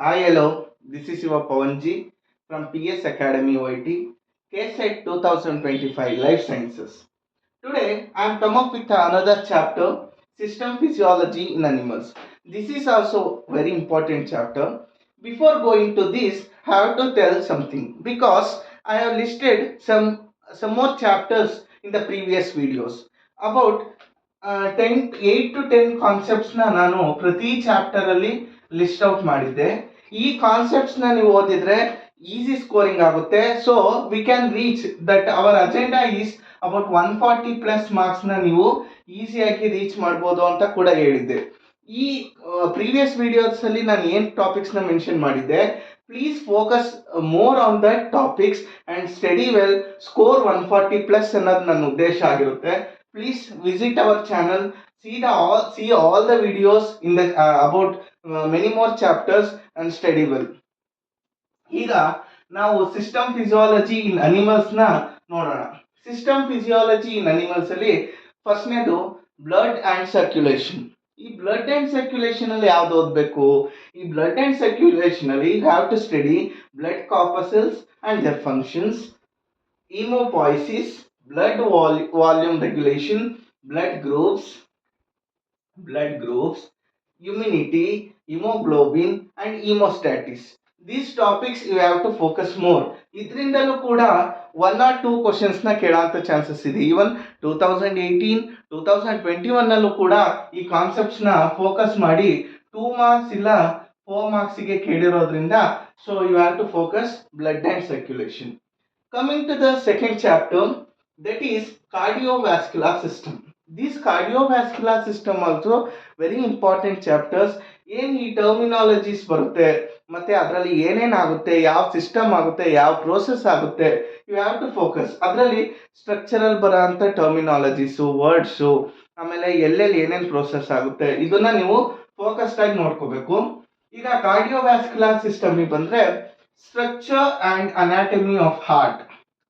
Hi, hello. This is your Pawanji from PS Academy OIT, KSET 2025 Life Sciences. Today, I am come up with another chapter, System Physiology in Animals. This is also very important chapter. Before going to this, I have to tell something because I have listed some more chapters in the previous videos about 8 to 10 ಕಾನ್ಸೆಪ್ಟ್ಸ್ನ ನಾನು ಪ್ರತಿ ಚಾಪ್ಟರಲ್ಲಿ list out ಮಾಡಿದ್ದೆ. ಈ ಕಾನ್ಸೆಪ್ಟ್ಸ್ನ ನೀವು ಓದಿದ್ರೆ easy scoring ಆಗುತ್ತೆ. So we can reach that our agenda is about 140 plus ಮಾರ್ಕ್ಸ್ನ ನೀವು ಈಸಿಯಾಗಿ ರೀಚ್ ಮಾಡ್ಬೋದು ಅಂತ ಕೂಡ ಹೇಳಿದ್ದೆ. ಈ ಪ್ರೀವಿಯಸ್ ವಿಡಿಯೋಸಲ್ಲಿ ನಾನು ಏನು ಟಾಪಿಕ್ಸ್ನ ಮೆನ್ಷನ್ ಮಾಡಿದ್ದೆ, please focus more on that topics and study well, score 140 plus ಅನ್ನೋದು ನನ್ನ ಉದ್ದೇಶ ಆಗಿರುತ್ತೆ. Please visit our channel, see all the videos in the about many more chapters and study well. ಈಗ ನಾವು ಸಿಸ್ಟಮ್ ಫಿಸಿಯಾಲಜಿ ಇನ್ ಅನಿಮಲ್ಸ್ ನ ನೋಡೋಣ. System physiology in animals ಅಲ್ಲಿ ಫಸ್ಟ್ನೇದು ಬ್ಲಡ್ ಅಂಡ್ ಸರ್ಕ್ಯುಲೇಷನ್. ಈ ಬ್ಲಡ್ ಅಂಡ್ ಸರ್ಕ್ಯುಲೇಷನ್ ಅಲ್ಲಿ ಯಾವ್ದು ಓದಬೇಕು? ಈ ಬ್ಲಡ್ ಅಂಡ್ ಸರ್ಕ್ಯುಲೇಷನ್ ಅಲ್ಲಿ you have to study blood corpuscles and their functions, hemopoiesis, blood volume regulation, blood groups, immunity, hemoglobin and hemostasis. These topics you have to focus more. ಇದರಿಂದಲೂ ಕೂಡ 1 or 2 ಕ್ವಶನ್ಸ್ನ ಕೇಳೋಂಥ chances ಇದೆ. Even 2018 2021 ನಲ್ಲೂ ಕೂಡ ಈ ಕಾನ್ಸೆಪ್ಟ್ಸ್ನ focus ಮಾಡಿ 2 marks ಇಲ್ಲ 4 ಮಾರ್ಕ್ಸಿಗೆ ಕೇಳಿರೋದ್ರಿಂದ so you have to focus blood and circulation. Coming to the second chapter, that is cardiovascular system. This cardiovascular system also very important chapters. ಏನು ಈ ಟರ್ಮಿನಾಲಜೀಸ್ ಬರುತ್ತೆ ಮತ್ತೆ ಅದರಲ್ಲಿ ಏನೇನಾಗುತ್ತೆ, ಯಾವ ಸಿಸ್ಟಮ್ ಆಗುತ್ತೆ, ಯಾವ ಪ್ರೋಸೆಸ್ ಆಗುತ್ತೆ, ಯು ಹ್ಯಾವ್ ಟು ಫೋಕಸ್. ಅದರಲ್ಲಿ ಸ್ಟ್ರಕ್ಚರಲ್ ಬರೋ ಅಂಥ ಟರ್ಮಿನಾಲಜೀಸು, ವರ್ಡ್ಸು, ಆಮೇಲೆ ಎಲ್ಲೆಲ್ಲಿ ಏನೇನು ಪ್ರೋಸೆಸ್ ಆಗುತ್ತೆ ಇದನ್ನ ನೀವು ಫೋಕಸ್ಡ್ ಆಗಿ ನೋಡ್ಕೋಬೇಕು. ಈಗ ಕಾರ್ಡಿಯೋವ್ಯಾಸ್ಕ್ಯುಲರ್ ಸಿಸ್ಟಮಿಗೆ ಬಂದರೆ structure and anatomy of heart,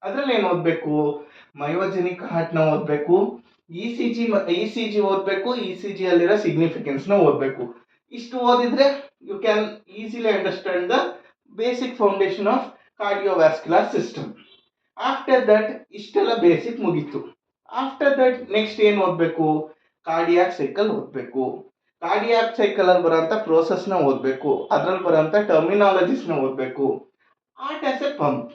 ಅದರಲ್ಲಿ ಏನು ಓದಬೇಕು? ಮಯೋಜೆನಿಕ್ ಹಾರ್ಟ್ನ ಓದಬೇಕು, ಇ ಸಿ ಜಿ ಓದಬೇಕು, ಇ ಸಿ ಜಿ ಅಲ್ಲಿರೋ ಸಿಗ್ನಿಫಿಕೆನ್ಸ್ನ ಓದಬೇಕು. ಇಷ್ಟು ಓದಿದ್ರೆ you can easily understand the basic foundation of cardiovascular system. After that ಇಷ್ಟೆಲ್ಲ ಬೇಸಿಕ್ ಮುಗೀತು. ಆಫ್ಟರ್ ದಟ್ ನೆಕ್ಸ್ಟ್ ಏನು ಓದಬೇಕು? ಕಾರ್ಡಿಯಾಕ್ ಸೈಕಲ್ ಓದಬೇಕು. ಕಾರ್ಡಿಯಾಕ್ ಸೈಕಲ್ ಅಲ್ಲಿ ಬರೋಂಥ ಪ್ರೋಸೆಸ್ನ ಓದಬೇಕು, ಅದ್ರಲ್ಲಿ ಬರೋಂಥ ಟರ್ಮಿನಾಲಜೀಸ್ನ ಓದಬೇಕು. ಹಾರ್ಟ್ ಆಸ್ ಎ ಪಂಪ್,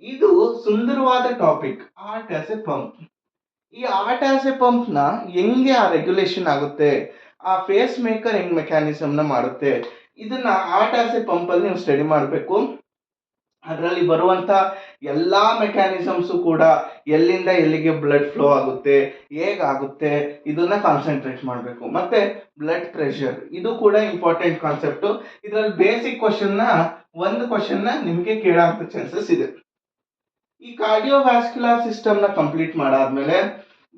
ಇದು ಸುಂದರವಾದ topic. Heart as A pump, ಈ ಹಾರ್ಟ್ ಆಸ್ ಎ ಪಂಪ್ನ ಹೆಂಗೆ ಆ ರೆಗ್ಯುಲೇಷನ್ ಆಗುತ್ತೆ, ಆ ಫೇಸ್ ಮೇಕರ್ ಹೆಂಗ್ ಮೆಕ್ಯಾನಿಸಮ್ನ ಮಾಡುತ್ತೆ, ಇದನ್ನ ಹಾರ್ಟ್ ಆಸ್ ಎ ಪಂಪಲ್ಲಿ ನೀವು ಸ್ಟಡಿ ಮಾಡಬೇಕು. ಅದರಲ್ಲಿ ಬರುವಂಥ ಎಲ್ಲ ಮೆಕ್ಯಾನಿಸಮ್ಸು ಕೂಡ ಎಲ್ಲಿಂದ ಎಲ್ಲಿಗೆ ಬ್ಲಡ್ ಫ್ಲೋ ಆಗುತ್ತೆ, ಹೇಗಾಗುತ್ತೆ, ಇದನ್ನ ಕಾನ್ಸಂಟ್ರೇಟ್ ಮಾಡಬೇಕು. ಮತ್ತೆ ಬ್ಲಡ್ ಪ್ರೆಷರ್, ಇದು ಕೂಡ ಇಂಪಾರ್ಟೆಂಟ್ ಕಾನ್ಸೆಪ್ಟು. ಇದರಲ್ಲಿ ಬೇಸಿಕ್ ಒಂದು ಕ್ವಶನ್ನ ನಿಮಗೆ ಕೇಳೋಂಥ ಚಾನ್ಸಸ್ ಇದೆ. ಈ ಕಾರ್ಡಿಯೋವ್ಯಾಸ್ಕ್ಯುಲರ್ ಸಿಸ್ಟಮ್ನ ಕಂಪ್ಲೀಟ್ ಮಾಡಾದ್ಮೇಲೆ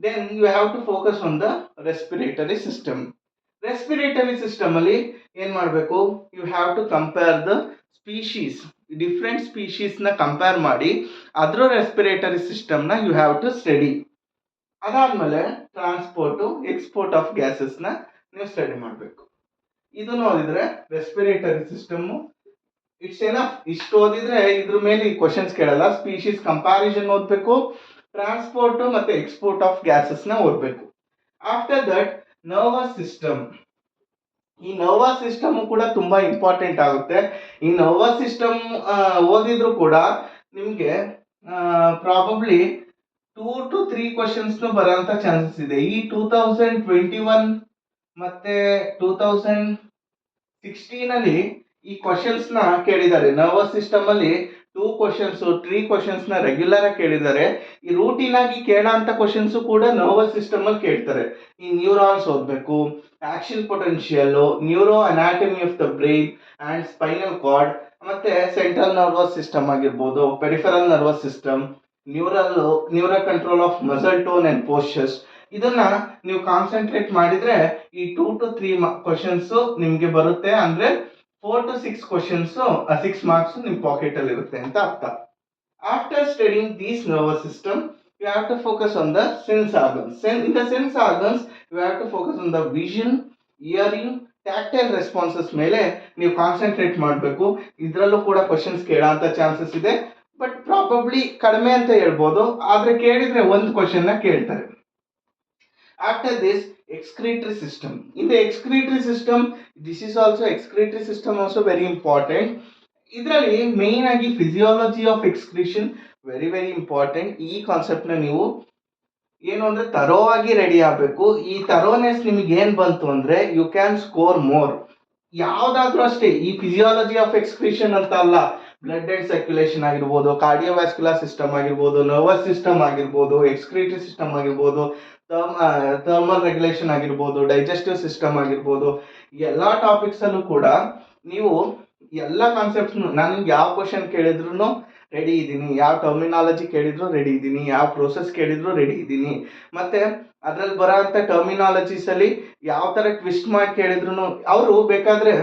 then you have to focus on the respiratory system. Respiratory system ಅಲ್ಲಿ ಏನು ಮಾಡಬೇಕು? You have to compare the species, different ಸ್ಪೀಶೀಸ್ನ ಕಂಪೇರ್ ಮಾಡಿ ಅದರ ರೆಸ್ಪಿರೇಟರಿ ಸಿಸ್ಟಮ್ನ ಯು ಹ್ಯಾವ್ ಟು ಸ್ಟಡಿ. ಅದಾದಮೇಲೆ ಟ್ರಾನ್ಸ್ಪೋರ್ಟು, ಎಕ್ಸ್ಪೋರ್ಟ್ ಆಫ್ ಗ್ಯಾಸಸ್ನ ನೀವು ಸ್ಟಡಿ ಮಾಡಬೇಕು. ಇದು ನೋಡಿದ್ರೆ ರೆಸ್ಪಿರೇಟರಿ ಸಿಸ್ಟಮ್ಮು ಇಟ್ಸ್ ಎನಫ್. ಇಷ್ಟು ಓದಿದ್ರೆ ಇದ್ರ ಮೇಲೆ ಈ ಕ್ವಶನ್ಸ್ ಕೇಳಲ್ಲ. ಸ್ಪೀಶೀಸ್ ಕಂಪ್ಯಾರಿಸನ್ ಓದಬೇಕು, ಟ್ರಾನ್ಸ್ಪೋರ್ಟು ಮತ್ತು ಎಕ್ಸ್ಪೋರ್ಟ್ ಆಫ್ ಗ್ಯಾಸಸ್ನ ಓದಬೇಕು. After that nervous system. ಈ ನರ್ವಸ್ ಸಿಸ್ಟಮ್ ಕೂಡ ತುಂಬಾ ಇಂಪಾರ್ಟೆಂಟ್ ಆಗುತ್ತೆ. ಈ ನರ್ವಸ್ ಸಿಸ್ಟಮ್ ಓದಿದ್ರು ಕೂಡ ನಿಮಗೆ ಪ್ರಾಬಬ್ಲಿ 2 to 3 ಕ್ವಶನ್ಸ್ನು ಬರೋಂಥ ಚಾನ್ಸಸ್ ಇದೆ. ಈ 2021 ಮತ್ತೆ 2016 ಅಲ್ಲಿ ಈ ಕ್ವಶನ್ಸ್ನ ಕೇಳಿದ್ದಾರೆ. ನರ್ವಸ್ ಸಿಸ್ಟಮ್ ಅಲ್ಲಿ 2 ಕ್ವಶನ್ಸ್ 3 ಕ್ವಶನ್ಸ್ನ ರೆಗ್ಯುಲರ್ ಆಗಿ ಕೇಳಿದ್ದಾರೆ. ಈ ರೂಟೀನ್ ಆಗಿ ಕೇಳೋಂಥ ಕ್ವಶನ್ಸು ಕೂಡ ನರ್ವಸ್ ಸಿಸ್ಟಮ್ ಅಲ್ಲಿ ಕೇಳ್ತಾರೆ. ಈ ನ್ಯೂರಾನ್ಸ್ ಓದಬೇಕು, action potential, neuro anatomy of the brain and spinal cord, ಮತ್ತೆ ಸೆಂಟ್ರಲ್ ನರ್ವಸ್ ಸಿಸ್ಟಮ್ ಆಗಿರ್ಬೋದು, peripheral nervous system, neuro control of muscle tone and postures. ಇದನ್ನ ನೀವು ಕಾನ್ಸಂಟ್ರೇಟ್ ಮಾಡಿದ್ರೆ ಈ 2 to 3 ಕ್ವಶನ್ಸ್ ನಿಮಗೆ ಬರುತ್ತೆ. ಅಂದ್ರೆ 4 to 6 ಕ್ವಶನ್ಸ್ 6 ಮಾರ್ಕ್ಸ್ ನಿಮ್ಮ ಪಾಕೆಟ್ ಅಲ್ಲಿ ಇರುತ್ತೆ ಅಂತ ಅರ್ಥ. After studying these nervous system, you have to focus on the sense organs. In the sense organs, you have to focus on the vision, hearing, tactile responses ಮೇಲೆ ನೀವು concentrate ಮಾಡಬೇಕು. ಇದರಲ್ಲೂ ಕೂಡ ಕ್ವಶನ್ಸ್ ಕೇಳೋಂಥ ಚಾನ್ಸಸ್ ಇದೆ, ಬಟ್ ಪ್ರಾಬಬ್ಲಿ ಕಡಿಮೆ ಅಂತ ಹೇಳ್ಬೋದು. ಆದರೆ ಕೇಳಿದರೆ ಒಂದು ಕ್ವಶನ್ನ ಕೇಳ್ತಾರೆ. After this, excretory system. In the excretory system, excretory system also very important. ಇದರಲ್ಲಿ ಮೇನ್ ಆಗಿ physiology of excretion very very important. ಈ ಕಾನ್ಸೆಪ್ಟ್ನ ನೀವು ಏನು ಅಂದರೆ ತರೋವಾಗಿ ರೆಡಿ ಆಗಬೇಕು. ಈ ತರೋನೆಸ್ ನಿಮಗೆ ಏನು ಬಂತು ಅಂದರೆ ಯು ಕ್ಯಾನ್ ಸ್ಕೋರ್ ಮೋರ್. ಯಾವುದಾದ್ರೂ ಅಷ್ಟೇ, ಈ ಫಿಸಿಯಾಲಜಿ ಆಫ್ ಎಕ್ಸ್ಕ್ರೀಷನ್ ಅಂತ ಅಲ್ಲ, ಬ್ಲಡ್ ಅಂಡ್ ಸರ್ಕ್ಯುಲೇಷನ್ ಆಗಿರ್ಬೋದು, ಕಾರ್ಡಿಯೋವ್ಯಾಸ್ಕ್ಯುಲರ್ ಸಿಸ್ಟಮ್ ಆಗಿರ್ಬೋದು, ನರ್ವಸ್ ಸಿಸ್ಟಮ್ ಆಗಿರ್ಬೋದು, ಎಕ್ಸ್ಕ್ರೀಟರಿ ಸಿಸ್ಟಮ್ ಆಗಿರ್ಬೋದು, ಥರ್ಮಲ್ ರೆಗ್ಯುಲೇಷನ್ ಆಗಿರ್ಬೋದು, ಡೈಜೆಸ್ಟಿವ್ ಸಿಸ್ಟಮ್ ಆಗಿರ್ಬೋದು, ಎಲ್ಲ ಟಾಪಿಕ್ಸಲ್ಲೂ ಕೂಡ ನೀವು ಎಲ್ಲ ಕಾನ್ಸೆಪ್ಟ್ಸ್ನು ನಾನು ಯಾವ ಕ್ವಶನ್ ಕೇಳಿದ್ರು ರೆಡಿ ಇದ್ದೀನಿ, ಯಾವ ಟರ್ಮಿನಾಲಜಿ ಕೇಳಿದ್ರು ರೆಡಿ ಇದ್ದೀನಿ, ಯಾವ ಪ್ರೋಸೆಸ್ ಕೇಳಿದ್ರು ರೆಡಿ ಇದ್ದೀನಿ. ಮತ್ತು ಅದರಲ್ಲಿ ಬರೋ ಅಂಥ ಟರ್ಮಿನಾಲಜೀಸಲ್ಲಿ ಯಾವ ಥರ ಟ್ವಿಸ್ಟ್ ಮಾಡಿ ಕೇಳಿದ್ರು ಅವರು ಬೇಕಾದರೆ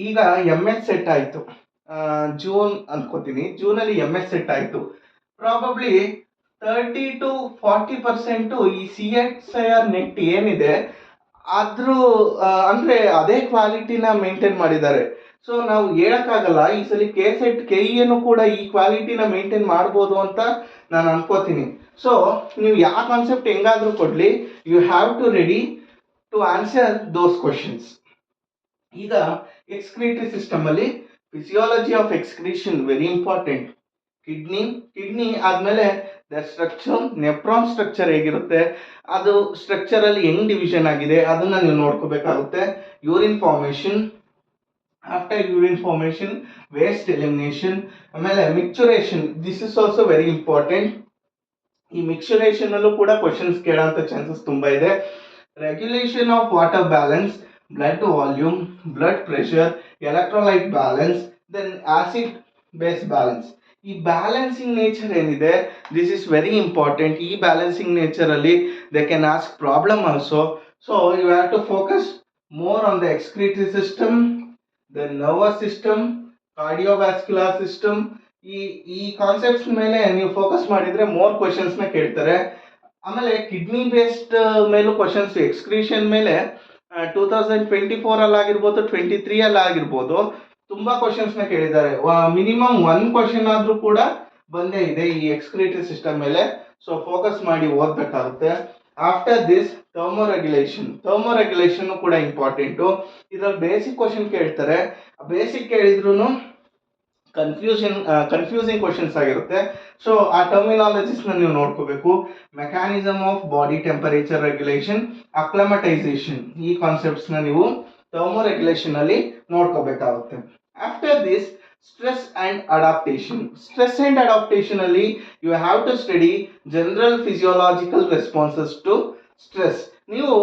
ಈಗ ಎಮ್ ಎಸ್ ಸೆಟ್ ಆಯಿತು, ಜೂನ್ ಅಂದ್ಕೋತೀನಿ, ಜೂನಲ್ಲಿ ಎಮ್ ಎಸ್ ಸೆಟ್ ಆಯಿತು. ಪ್ರಾಬಬ್ಲಿ 30 to 40% ಈ CSIR ನೆಟ್ ಏನಿದೆ ಅದ್ರ ಅಂದರೆ ಅದೇ ಕ್ವಾಲಿಟಿನ ಮೇಂಟೈನ್ ಮಾಡಿದ್ದಾರೆ. ಸೊ ನಾವು ಹೇಳೋಕ್ಕಾಗಲ್ಲ, ಈ ಸಲ KSET KEನು ಕೂಡ ಈ ಕ್ವಾಲಿಟಿನ ಮೇಂಟೈನ್ ಮಾಡ್ಬೋದು ಅಂತ ನಾನು ಅನ್ಕೋತೀನಿ. ಸೊ ನೀವು ಯಾವ ಕಾನ್ಸೆಪ್ಟ್ ಹೆಂಗಾದರೂ ಕೊಡಲಿ, you have to ready to answer those questions. ಈಗ ಎಕ್ಸ್ಕ್ರೀಟರಿ ಸಿಸ್ಟಮಲ್ಲಿ physiology of excretion very important. Kidney ಆದಮೇಲೆ ದ ಸ್ಟ್ರಕ್ಚರ್, ನೆಫ್ರಾನ್ ಸ್ಟ್ರಕ್ಚರ್ ಹೇಗಿರುತ್ತೆ, ಅದು ಸ್ಟ್ರಕ್ಚರಲ್ಲಿ ಹೆಂಗ್ ಡಿವಿಷನ್ ಆಗಿದೆ ಅದನ್ನು ನೀವು ನೋಡ್ಕೋಬೇಕಾಗುತ್ತೆ. Urine formation, after urine formation waste elimination, ಆಮೇಲೆ micturition, this is also very important. ಈ ಮಿಕ್ಚುರೇಷನಲ್ಲೂ ಕೂಡ ಕ್ವಶನ್ಸ್ ಕೇಳೋಂಥ ಚಾನ್ಸಸ್ ತುಂಬ ಇದೆ. Regulation of water balance, blood volume, blood pressure, electrolyte balance, then acid base balance. ಈ ಬ್ಯಾಲೆನ್ಸಿಂಗ್ ನೇಚರ್ ಏನಿದೆ, this is very important. ಈ ಬ್ಯಾಲೆನ್ಸಿಂಗ್ ನೇಚರಲ್ಲಿ they can ask problem also. So you have to focus more on the excretory system, the nervous system, cardiovascular system. ಈ concepts ಮೇಲೆ ನೀವು focus ಮಾಡಿದರೆ more ಕ್ವಶನ್ಸ್ನ ಕೇಳ್ತಾರೆ. ಆಮೇಲೆ ಕಿಡ್ನಿ ಬೇಸ್ಡ್ ಮೇಲೂ ಕ್ವಶನ್ಸ್, ಎಕ್ಸ್ಕ್ರೀಷನ್ ಮೇಲೆ 2024 ಆಗಿರ್ಬೋದು, 23 ಆಗಿರ್ಬೋದು, ತುಂಬ ಕ್ವಶನ್ಸ್ನ ಕೇಳಿದ್ದಾರೆ. ಮಿನಿಮಮ್ 1 ಕ್ವಶನ್ ಆದರೂ ಕೂಡ ಬಂದೇ ಇದೆ ಈ ಎಕ್ಸ್ಕ್ರೀಟರಿ ಸಿಸ್ಟಮ್ ಮೇಲೆ. ಸೊ ಫೋಕಸ್ ಮಾಡಿ ಓದಬೇಕಾಗುತ್ತೆ. ಆಫ್ಟರ್ ದಿಸ್, ಥರ್ಮೋರೆಗ್ಯುಲೇಷನ್ ಕೂಡ ಇಂಪಾರ್ಟೆಂಟು. ಇದರಲ್ಲಿ ಬೇಸಿಕ್ ಕ್ವಶನ್ ಕೇಳ್ತಾರೆ. ಬೇಸಿಕ್ ಕೇಳಿದ್ರು ಕನ್ಫ್ಯೂಸಿಂಗ್ ಕ್ವಶನ್ಸ್ ಆಗಿರುತ್ತೆ. ಸೊ ಆ ಟರ್ಮಿನಾಲಜೀಸ್ನ ನೀವು ನೋಡ್ಕೋಬೇಕು. Mechanism of body temperature regulation, acclimatization, ಈ ಕಾನ್ಸೆಪ್ಟ್ಸ್ನ ನೀವು ಥರ್ಮೋರೆಗ್ಯುಲೇಷನ್ ಅಲ್ಲಿ ನೋಡ್ಕೋಬೇಕಾಗುತ್ತೆ. After this, stress and adaptation. Stress and adaptation ಅಲ್ಲಿ you have to study general physiological responses to stress. ನೀವು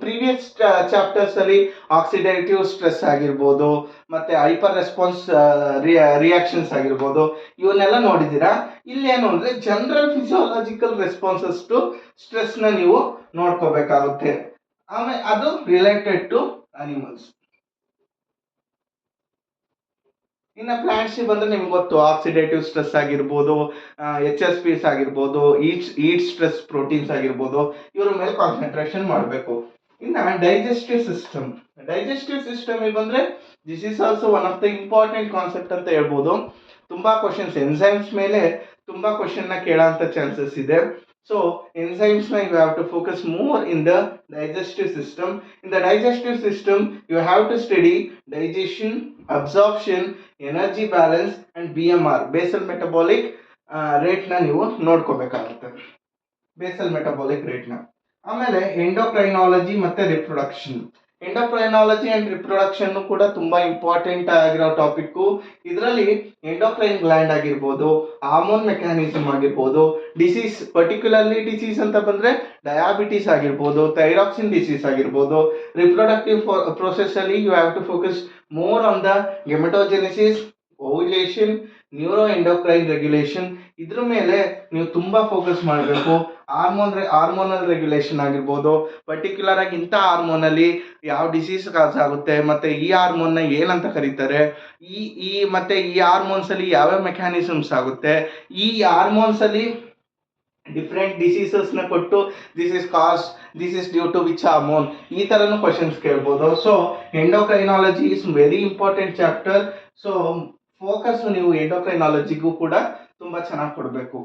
ಪ್ರೀವಿಯಸ್ ಚಾಪ್ಟರ್ಸ್ ಅಲ್ಲಿ ಆಕ್ಸಿಡೇಟಿವ್ ಸ್ಟ್ರೆಸ್ ಆಗಿರ್ಬೋದು, ಮತ್ತೆ ಹೈಪರ್ ರೆಸ್ಪಾನ್ಸ್ ರಿಯಾಕ್ಷನ್ಸ್ ಆಗಿರ್ಬೋದು, ಇವನ್ನೆಲ್ಲ ನೋಡಿದ್ದೀರಾ. ಇಲ್ಲೇನು ಅಂದರೆ ಜನರಲ್ ಫಿಸಿಯೋಲಾಜಿಕಲ್ ರೆಸ್ಪಾನ್ಸಸ್ ಟು ಸ್ಟ್ರೆಸ್ನ ನೀವು ನೋಡ್ಕೋಬೇಕಾಗುತ್ತೆ. ಆಮೇಲೆ ಅದು ರಿಲೇಟೆಡ್ ಟು ಅನಿಮಲ್ಸ್. ಇನ್ನು ಪ್ಲಾಂಟ್ಸ್ಗೆ ಬಂದರೆ ನಿಮ್ಗೆ ಗೊತ್ತು, ಆಕ್ಸಿಡೇಟಿವ್ ಸ್ಟ್ರೆಸ್ ಆಗಿರ್ಬೋದು, HSPs ಆಗಿರ್ಬೋದು, ಈಟ್ ಸ್ಟ್ರೆಸ್ ಪ್ರೋಟೀನ್ಸ್ ಆಗಿರ್ಬೋದು, ಇವ್ರ ಮೇಲೆ ಕಾನ್ಸಂಟ್ರೇಷನ್ ಮಾಡಬೇಕು. ಇನ್ನು ಡೈಜೆಸ್ಟಿವ್ ಸಿಸ್ಟಮಿಗೆ ಬಂದರೆ this is also one of the important concept ಅಂತ ಹೇಳ್ಬೋದು. ತುಂಬ ಕ್ವಶನ್ಸ್ ಎನ್ಸೈಮ್ಸ್ ಮೇಲೆ ತುಂಬ ಕ್ವಶನ್ನ ಕೇಳೋಂಥ ಚಾನ್ಸಸ್ ಇದೆ. So enzymes you have to focus more in the digestive system. In the digestive system, you have to study digestion, absorption, energy balance and BMR, basal metabolic rate na ನೀವು ನೋಡ್ಕೋಬೇಕಾಗುತ್ತೆ. Basal metabolic ರೇಟ್ನ. ಆಮೇಲೆ endocrinology ಮತ್ತು reproduction. Endocrinology and reproduction ಕೂಡ ತುಂಬ important ಆಗಿರೋ topic. ಇದರಲ್ಲಿ endocrine gland ಆಗಿರ್ಬೋದು, hormone mechanism ಆಗಿರ್ಬೋದು, disease, particularly disease ಅಂತ ಬಂದರೆ ಡಯಾಬಿಟೀಸ್ ಆಗಿರ್ಬೋದು, ಥೈರಾಕ್ಸಿನ್ ಡಿಸೀಸ್ ಆಗಿರ್ಬೋದು. ರಿಪ್ರೊಡಕ್ಟಿವ್ ಪ್ರೊಸೆಸ್ಸಲ್ಲಿ you have to focus more on the gametogenesis, ovulation, neuro endocrine regulation. ಇದ್ರ ಮೇಲೆ ನೀವು ತುಂಬ ಫೋಕಸ್ ಮಾಡಬೇಕು. ಹಾರ್ಮೋನಲ್ ರೆಗ್ಯುಲೇಷನ್ ಆಗಿರ್ಬೋದು, ಪರ್ಟಿಕ್ಯುಲರ್ ಆಗಿ ಇಂಥ ಹಾರ್ಮೋನಲ್ಲಿ ಯಾವ ಡಿಸೀಸ್ ಕಾಸ್ ಆಗುತ್ತೆ, ಮತ್ತು ಈ ಹಾರ್ಮೋನ್ನ ಏನಂತ ಕರೀತಾರೆ, ಮತ್ತು ಈ ಹಾರ್ಮೋನ್ಸಲ್ಲಿ ಯಾವ್ಯಾವ ಮೆಕ್ಯಾನಿಸಮ್ಸ್ ಆಗುತ್ತೆ, ಈ ಹಾರ್ಮೋನ್ಸಲ್ಲಿ ಡಿಫ್ರೆಂಟ್ ಡಿಸೀಸಸ್ನ ಕೊಟ್ಟು this is cause, this is due to which hormone, ಈ ಥರನೂ ಕ್ವಶನ್ಸ್ ಕೇಳ್ಬೋದು. So endocrinology is very important chapter. So focus ನೀವು ಎಂಡೋಕ್ರೈನಾಲಜಿಗೂ ಕೂಡ ತುಂಬ ಚೆನ್ನಾಗಿ ಕೊಡಬೇಕು.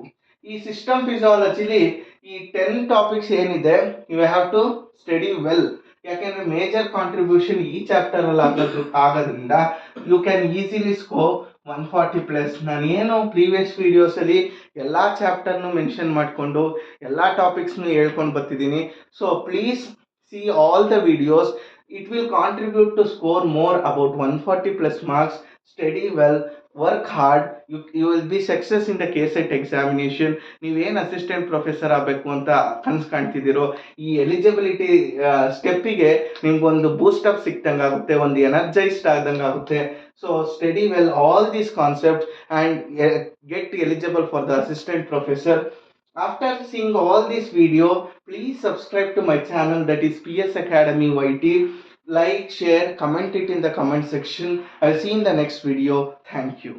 ಈ ಸಿಸ್ಟಮ್ ಫಿಸಿಯಾಲಜಿಲಿ ಈ 10 ಟಾಪಿಕ್ಸ್ ಏನಿದೆ, you have to study well. ಯಾಕೆಂದ್ರೆ ಮೇಜರ್ ಕಾಂಟ್ರಿಬ್ಯೂಷನ್ ಈ ಚಾಪ್ಟರ್ ಅಲ್ಲಿ ಆಗೋದ್ರಿಂದ ಯು ಕ್ಯಾನ್ ಈಸಿಲಿ ಸ್ಕೋರ್ 140+. ನಾನೇನು ಪ್ರೀವಿಯಸ್ ವಿಡಿಯೋಸಲ್ಲಿ ಎಲ್ಲ ಚಾಪ್ಟರ್ನು ಮೆನ್ಷನ್ ಮಾಡಿಕೊಂಡು ಎಲ್ಲ ಟಾಪಿಕ್ಸ್ನು ಹೇಳ್ಕೊಂಡು ಬರ್ತಿದ್ದೀನಿ. So please see all the videos. It will contribute to score more about 140+ marks. Study well, work hard, you will be success in the KCET examination. ನೀವೇನು assistant professor ಆಗಬೇಕು ಅಂತ ಕನಸು ಕಾಣ್ತಿದ್ದೀರೋ, ಈ ಎಲಿಜಿಬಿಲಿಟಿ ಸ್ಟೆಪ್ಪಿಗೆ ನಿಮ್ಗೊಂದು ಬೂಸ್ಟಪ್ ಸಿಕ್ದಂಗೆ ಆಗುತ್ತೆ, ಒಂದು ಎನರ್ಜೈಸ್ಡ್ ಆದಂಗೆ ಆಗುತ್ತೆ. So study well all these concept and get eligible for the assistant professor. After seeing all this video, please subscribe to my channel, that is PS Academy YT. Like, share, comment it in the comment section. I'll see you in the next video. Thank you.